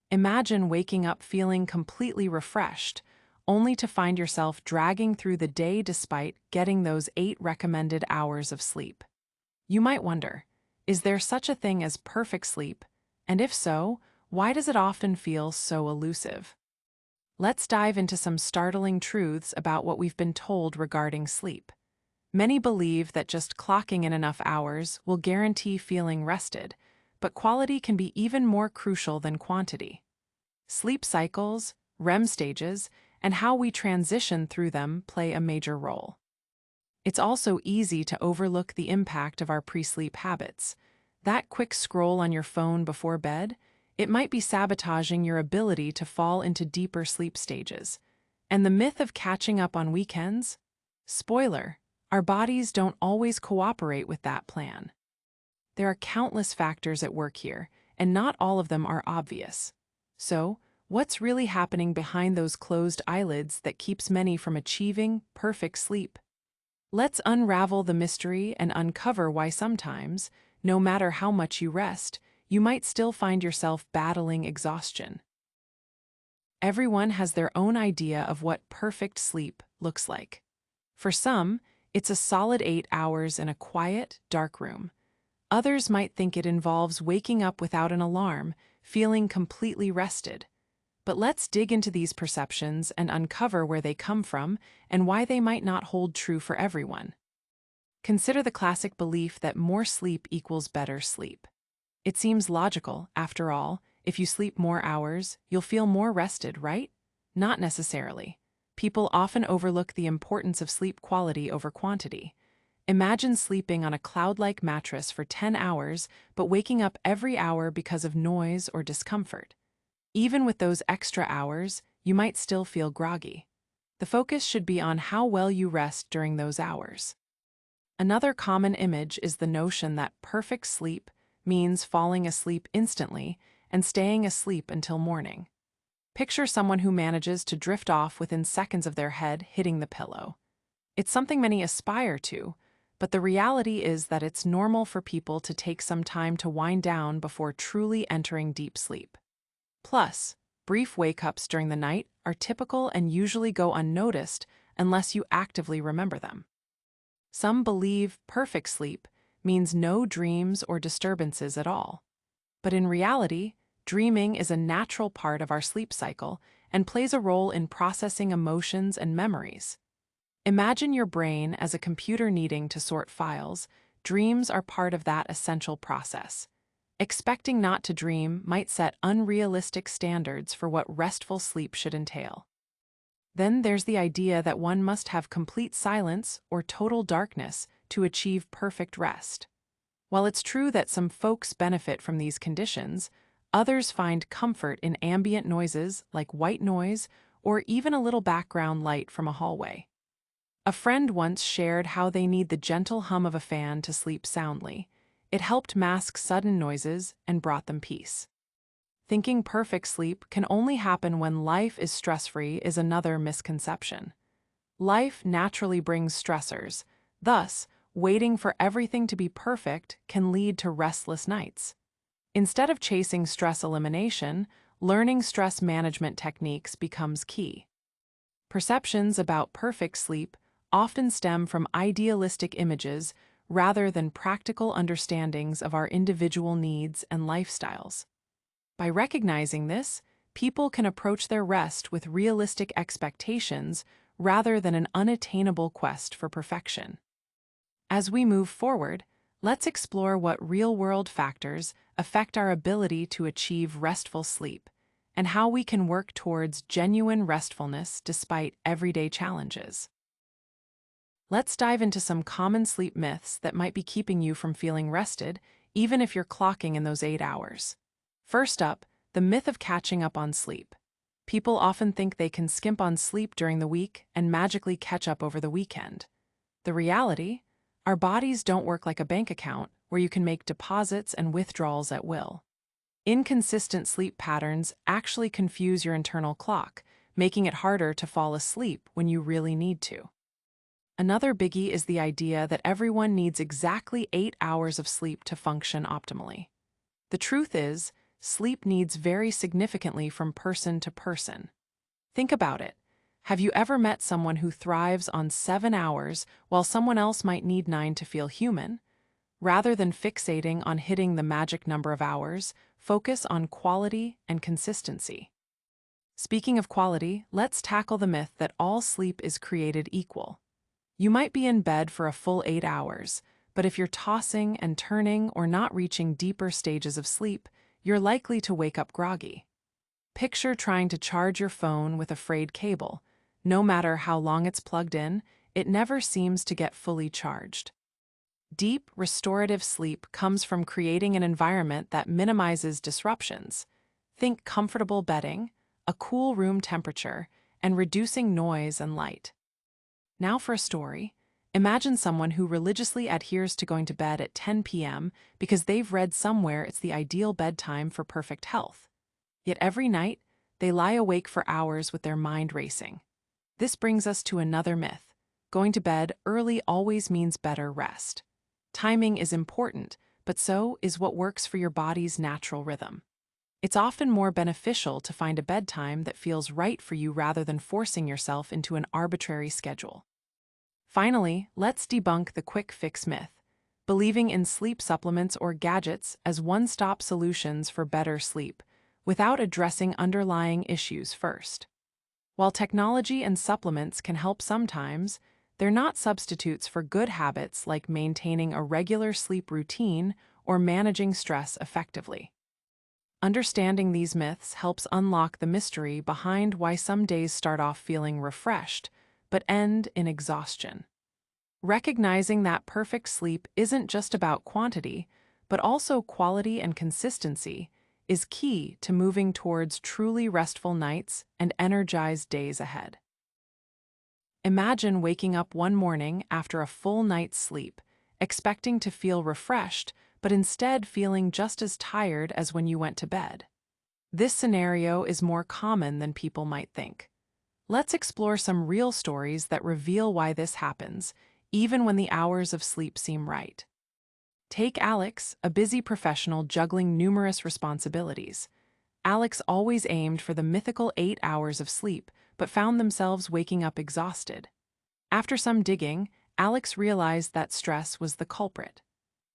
Imagine waking up feeling completely refreshed, only to find yourself dragging through the day despite getting those 8 recommended hours of sleep. You might wonder, is there such a thing as perfect sleep? And if so, why does it often feel so elusive? Let's dive into some startling truths about what we've been told regarding sleep. Many believe that just clocking in enough hours will guarantee feeling rested, but quality can be even more crucial than quantity. Sleep cycles, REM stages, and how we transition through them play a major role. It's also easy to overlook the impact of our pre-sleep habits. That quick scroll on your phone before bed, it might be sabotaging your ability to fall into deeper sleep stages. And the myth of catching up on weekends? Spoiler, our bodies don't always cooperate with that plan. There are countless factors at work here, and not all of them are obvious. So, what's really happening behind those closed eyelids that keeps many from achieving perfect sleep? Let's unravel the mystery and uncover why sometimes, no matter how much you rest, you might still find yourself battling exhaustion. Everyone has their own idea of what perfect sleep looks like. For some, it's a solid 8 hours in a quiet, dark room. Others might think it involves waking up without an alarm, feeling completely rested. But let's dig into these perceptions and uncover where they come from and why they might not hold true for everyone. Consider the classic belief that more sleep equals better sleep. It seems logical, after all, if you sleep more hours, you'll feel more rested, right? Not necessarily. People often overlook the importance of sleep quality over quantity. Imagine sleeping on a cloud-like mattress for 10 hours, but waking up every hour because of noise or discomfort. Even with those extra hours, you might still feel groggy. The focus should be on how well you rest during those hours. Another common image is the notion that perfect sleep means falling asleep instantly and staying asleep until morning. Picture someone who manages to drift off within seconds of their head hitting the pillow. It's something many aspire to, but the reality is that it's normal for people to take some time to wind down before truly entering deep sleep. Plus, brief wake-ups during the night are typical and usually go unnoticed unless you actively remember them. Some believe perfect sleep means no dreams or disturbances at all. But in reality, dreaming is a natural part of our sleep cycle and plays a role in processing emotions and memories. Imagine your brain as a computer needing to sort files. Dreams are part of that essential process. Expecting not to dream might set unrealistic standards for what restful sleep should entail. Then there's the idea that one must have complete silence or total darkness to achieve perfect rest. While it's true that some folks benefit from these conditions, others find comfort in ambient noises like white noise or even a little background light from a hallway. A friend once shared how they need the gentle hum of a fan to sleep soundly. It helped mask sudden noises and brought them peace. Thinking perfect sleep can only happen when life is stress-free is another misconception. Life naturally brings stressors. Thus, waiting for everything to be perfect can lead to restless nights. Instead of chasing stress elimination, learning stress management techniques becomes key. Perceptions about perfect sleep often stem from idealistic images rather than practical understandings of our individual needs and lifestyles. By recognizing this, people can approach their rest with realistic expectations rather than an unattainable quest for perfection. As we move forward, let's explore what real-world factors affect our ability to achieve restful sleep and how we can work towards genuine restfulness despite everyday challenges. Let's dive into some common sleep myths that might be keeping you from feeling rested, even if you're clocking in those 8 hours. First up, the myth of catching up on sleep. People often think they can skimp on sleep during the week and magically catch up over the weekend. The reality? Our bodies don't work like a bank account where you can make deposits and withdrawals at will. Inconsistent sleep patterns actually confuse your internal clock, making it harder to fall asleep when you really need to. Another biggie is the idea that everyone needs exactly 8 hours of sleep to function optimally. The truth is, sleep needs vary significantly from person to person. Think about it. Have you ever met someone who thrives on 7 hours while someone else might need 9 to feel human? Rather than fixating on hitting the magic number of hours, focus on quality and consistency. Speaking of quality, let's tackle the myth that all sleep is created equal. You might be in bed for a full 8 hours, but if you're tossing and turning or not reaching deeper stages of sleep, you're likely to wake up groggy. Picture trying to charge your phone with a frayed cable. No matter how long it's plugged in, it never seems to get fully charged. Deep, restorative sleep comes from creating an environment that minimizes disruptions. Think comfortable bedding, a cool room temperature, and reducing noise and light. Now for a story. Imagine someone who religiously adheres to going to bed at 10 p.m. because they've read somewhere it's the ideal bedtime for perfect health. Yet every night, they lie awake for hours with their mind racing. This brings us to another myth. Going to bed early always means better rest. Timing is important, but so is what works for your body's natural rhythm. It's often more beneficial to find a bedtime that feels right for you rather than forcing yourself into an arbitrary schedule. Finally, let's debunk the quick fix myth, believing in sleep supplements or gadgets as one-stop solutions for better sleep, without addressing underlying issues first. While technology and supplements can help sometimes, they're not substitutes for good habits like maintaining a regular sleep routine or managing stress effectively. Understanding these myths helps unlock the mystery behind why some days start off feeling refreshed, but end in exhaustion. Recognizing that perfect sleep isn't just about quantity, but also quality and consistency, is key to moving towards truly restful nights and energized days ahead. Imagine waking up one morning after a full night's sleep, expecting to feel refreshed, but instead feeling just as tired as when you went to bed. This scenario is more common than people might think. Let's explore some real stories that reveal why this happens, even when the hours of sleep seem right. Take Alex, a busy professional juggling numerous responsibilities. Alex always aimed for the mythical 8 hours of sleep, but found themselves waking up exhausted. After some digging, Alex realized that stress was the culprit.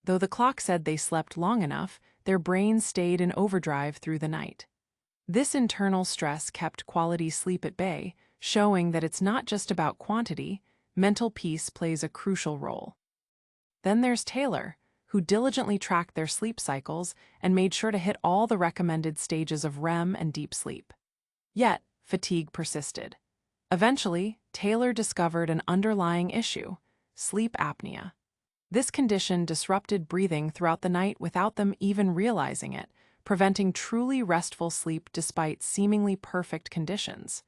Though the clock said they slept long enough, their brains stayed in overdrive through the night. This internal stress kept quality sleep at bay, showing that it's not just about quantity, mental peace plays a crucial role. Then there's Taylor, who diligently tracked their sleep cycles and made sure to hit all the recommended stages of REM and deep sleep. Yet, fatigue persisted. Eventually, Taylor discovered an underlying issue: sleep apnea. This condition disrupted breathing throughout the night without them even realizing it, preventing truly restful sleep despite seemingly perfect conditions.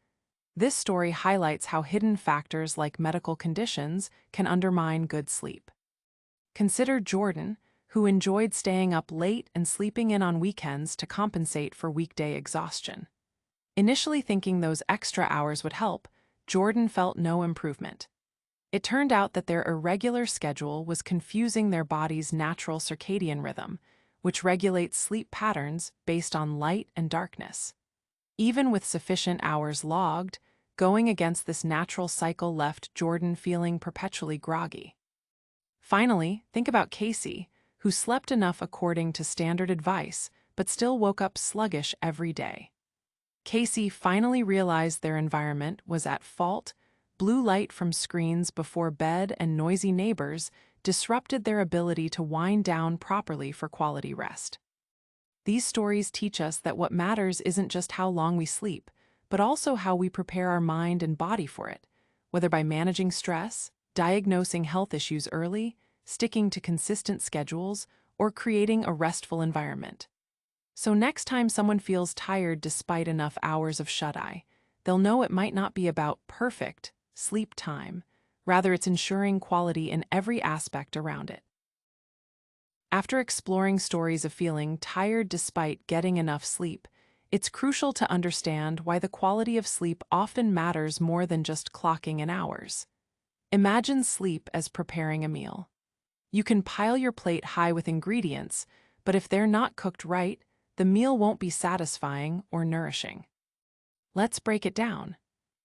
This story highlights how hidden factors like medical conditions can undermine good sleep. Consider Jordan, who enjoyed staying up late and sleeping in on weekends to compensate for weekday exhaustion. Initially thinking those extra hours would help, Jordan felt no improvement. It turned out that their irregular schedule was confusing their body's natural circadian rhythm, which regulates sleep patterns based on light and darkness. Even with sufficient hours logged, going against this natural cycle left Jordan feeling perpetually groggy. Finally, think about Casey, who slept enough according to standard advice, but still woke up sluggish every day. Casey finally realized their environment was at fault. Blue light from screens before bed and noisy neighbors disrupted their ability to wind down properly for quality rest. These stories teach us that what matters isn't just how long we sleep, but also how we prepare our mind and body for it, whether by managing stress, diagnosing health issues early, sticking to consistent schedules, or creating a restful environment. So next time someone feels tired despite enough hours of shut-eye, they'll know it might not be about perfect sleep time. Rather, it's ensuring quality in every aspect around it. After exploring stories of feeling tired despite getting enough sleep, it's crucial to understand why the quality of sleep often matters more than just clocking in hours. Imagine sleep as preparing a meal. You can pile your plate high with ingredients, but if they're not cooked right, the meal won't be satisfying or nourishing. Let's break it down.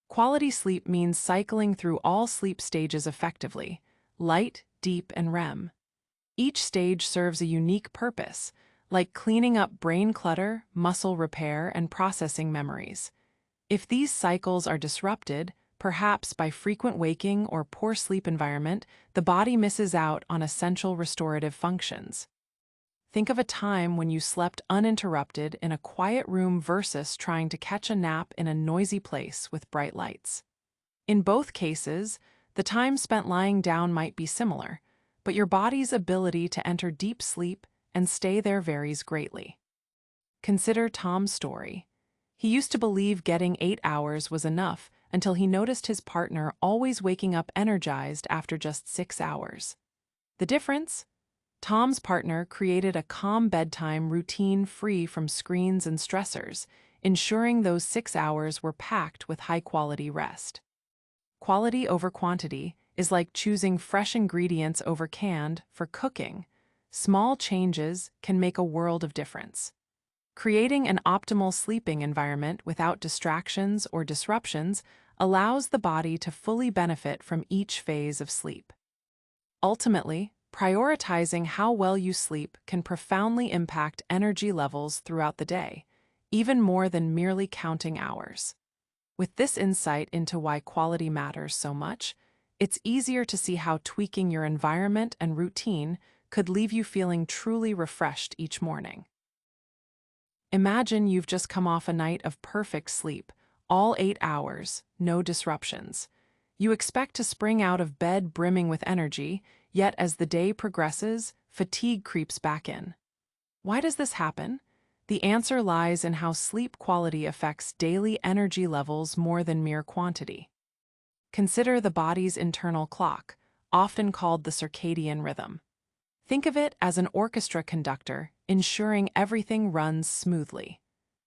Quality sleep means cycling through all sleep stages effectively: light, deep, and REM. Each stage serves a unique purpose, like cleaning up brain clutter, muscle repair, and processing memories. If these cycles are disrupted, perhaps by frequent waking or poor sleep environment, the body misses out on essential restorative functions. Think of a time when you slept uninterrupted in a quiet room versus trying to catch a nap in a noisy place with bright lights. In both cases, the time spent lying down might be similar, but your body's ability to enter deep sleep and stay there varies greatly. Consider Tom's story. He used to believe getting 8 hours was enough until he noticed his partner always waking up energized after just 6 hours. The difference? Tom's partner created a calm bedtime routine free from screens and stressors, ensuring those 6 hours were packed with high-quality rest. Quality over quantity is like choosing fresh ingredients over canned for cooking. Small changes can make a world of difference. Creating an optimal sleeping environment without distractions or disruptions allows the body to fully benefit from each phase of sleep. Ultimately, prioritizing how well you sleep can profoundly impact energy levels throughout the day, even more than merely counting hours. With this insight into why quality matters so much, it's easier to see how tweaking your environment and routine could leave you feeling truly refreshed each morning. Imagine you've just come off a night of perfect sleep, all 8 hours, no disruptions. You expect to spring out of bed brimming with energy, yet as the day progresses, fatigue creeps back in. Why does this happen? The answer lies in how sleep quality affects daily energy levels more than mere quantity. Consider the body's internal clock, often called the circadian rhythm. Think of it as an orchestra conductor, ensuring everything runs smoothly.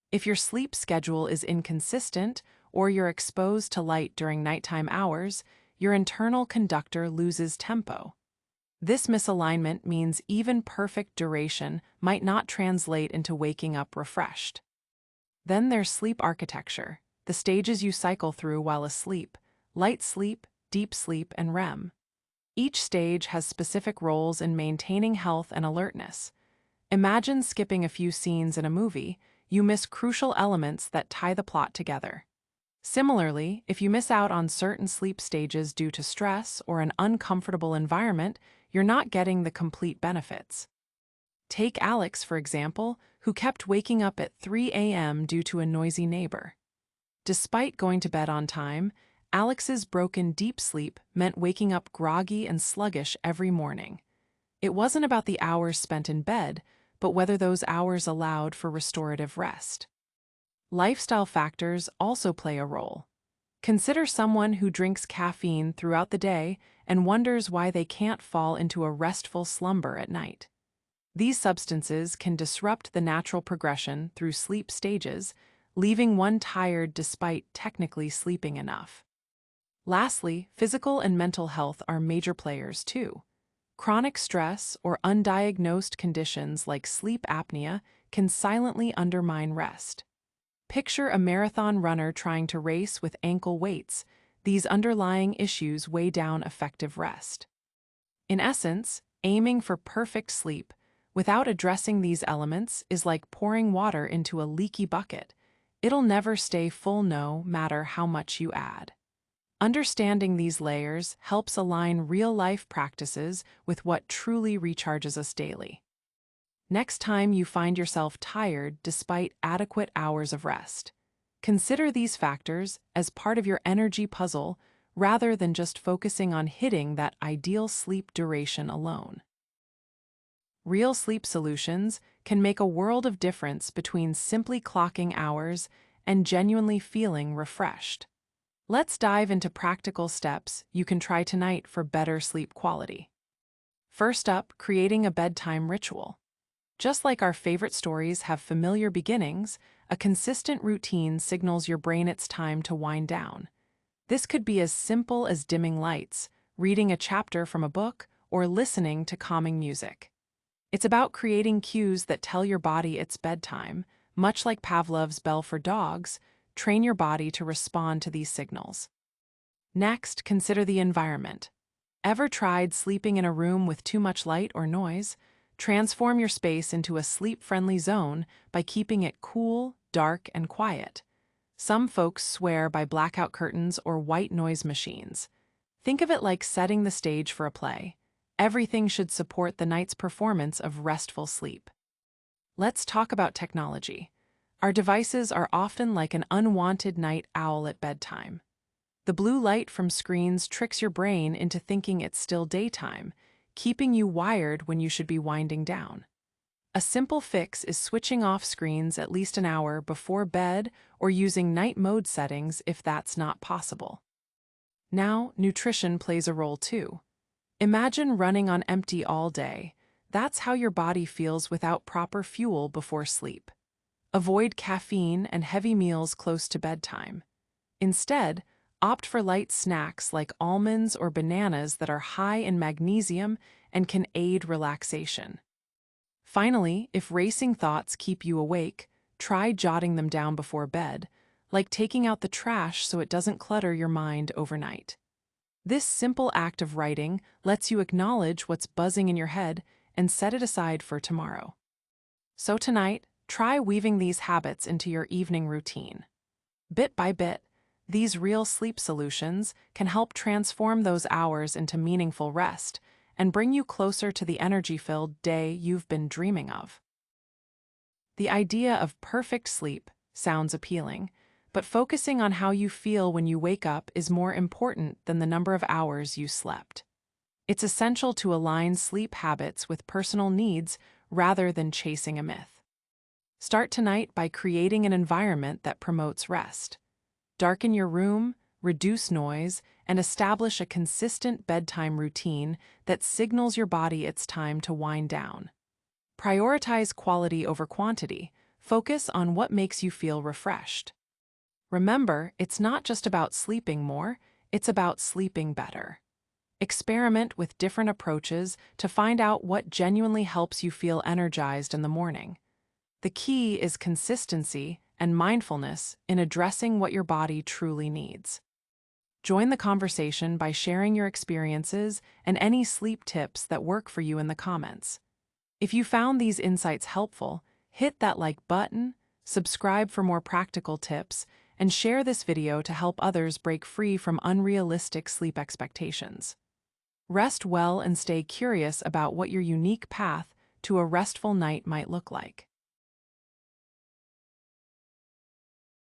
If your sleep schedule is inconsistent or you're exposed to light during nighttime hours, your internal conductor loses tempo. This misalignment means even perfect duration might not translate into waking up refreshed. Then there's sleep architecture, the stages you cycle through while asleep: light sleep, deep sleep, and REM. Each stage has specific roles in maintaining health and alertness. Imagine skipping a few scenes in a movie; you miss crucial elements that tie the plot together. Similarly, if you miss out on certain sleep stages due to stress or an uncomfortable environment, you're not getting the complete benefits. Take Alex, for example, who kept waking up at 3 a.m. due to a noisy neighbor. Despite going to bed on time, Alex's broken deep sleep meant waking up groggy and sluggish every morning. It wasn't about the hours spent in bed, but whether those hours allowed for restorative rest. Lifestyle factors also play a role. Consider someone who drinks caffeine throughout the day and wonders why they can't fall into a restful slumber at night. These substances can disrupt the natural progression through sleep stages, leaving one tired despite technically sleeping enough. Lastly, physical and mental health are major players too. Chronic stress or undiagnosed conditions like sleep apnea can silently undermine rest. Picture a marathon runner trying to race with ankle weights. These underlying issues weigh down effective rest. In essence, aiming for perfect sleep without addressing these elements is like pouring water into a leaky bucket. It'll never stay full no matter how much you add. Understanding these layers helps align real-life practices with what truly recharges us daily. Next time you find yourself tired despite adequate hours of rest, consider these factors as part of your energy puzzle rather than just focusing on hitting that ideal sleep duration alone. Real sleep solutions can make a world of difference between simply clocking hours and genuinely feeling refreshed. Let's dive into practical steps you can try tonight for better sleep quality. First up, creating a bedtime ritual. Just like our favorite stories have familiar beginnings, a consistent routine signals your brain it's time to wind down. This could be as simple as dimming lights, reading a chapter from a book, or listening to calming music. It's about creating cues that tell your body it's bedtime. Much like Pavlov's bell for dogs, train your body to respond to these signals. Next, consider the environment. Ever tried sleeping in a room with too much light or noise? Transform your space into a sleep-friendly zone by keeping it cool, dark, and quiet. Some folks swear by blackout curtains or white noise machines. Think of it like setting the stage for a play. Everything should support the night's performance of restful sleep. Let's talk about technology. Our devices are often like an unwanted night owl at bedtime. The blue light from screens tricks your brain into thinking it's still daytime, keeping you wired when you should be winding down. A simple fix is switching off screens at least an hour before bed or using night mode settings if that's not possible. Now, nutrition plays a role too. Imagine running on empty all day. That's how your body feels without proper fuel before sleep. Avoid caffeine and heavy meals close to bedtime. Instead, opt for light snacks like almonds or bananas that are high in magnesium and can aid relaxation. Finally, if racing thoughts keep you awake, try jotting them down before bed, like taking out the trash so it doesn't clutter your mind overnight. This simple act of writing lets you acknowledge what's buzzing in your head and set it aside for tomorrow. So tonight, try weaving these habits into your evening routine. Bit by bit, these real sleep solutions can help transform those hours into meaningful rest and bring you closer to the energy-filled day you've been dreaming of. The idea of perfect sleep sounds appealing, but focusing on how you feel when you wake up is more important than the number of hours you slept. It's essential to align sleep habits with personal needs rather than chasing a myth. Start tonight by creating an environment that promotes rest. Darken your room, reduce noise, and establish a consistent bedtime routine that signals your body it's time to wind down. Prioritize quality over quantity. Focus on what makes you feel refreshed. Remember, it's not just about sleeping more, it's about sleeping better. Experiment with different approaches to find out what genuinely helps you feel energized in the morning. The key is consistency and mindfulness in addressing what your body truly needs. Join the conversation by sharing your experiences and any sleep tips that work for you in the comments. If you found these insights helpful, hit that like button, subscribe for more practical tips, and share this video to help others break free from unrealistic sleep expectations. Rest well and stay curious about what your unique path to a restful night might look like.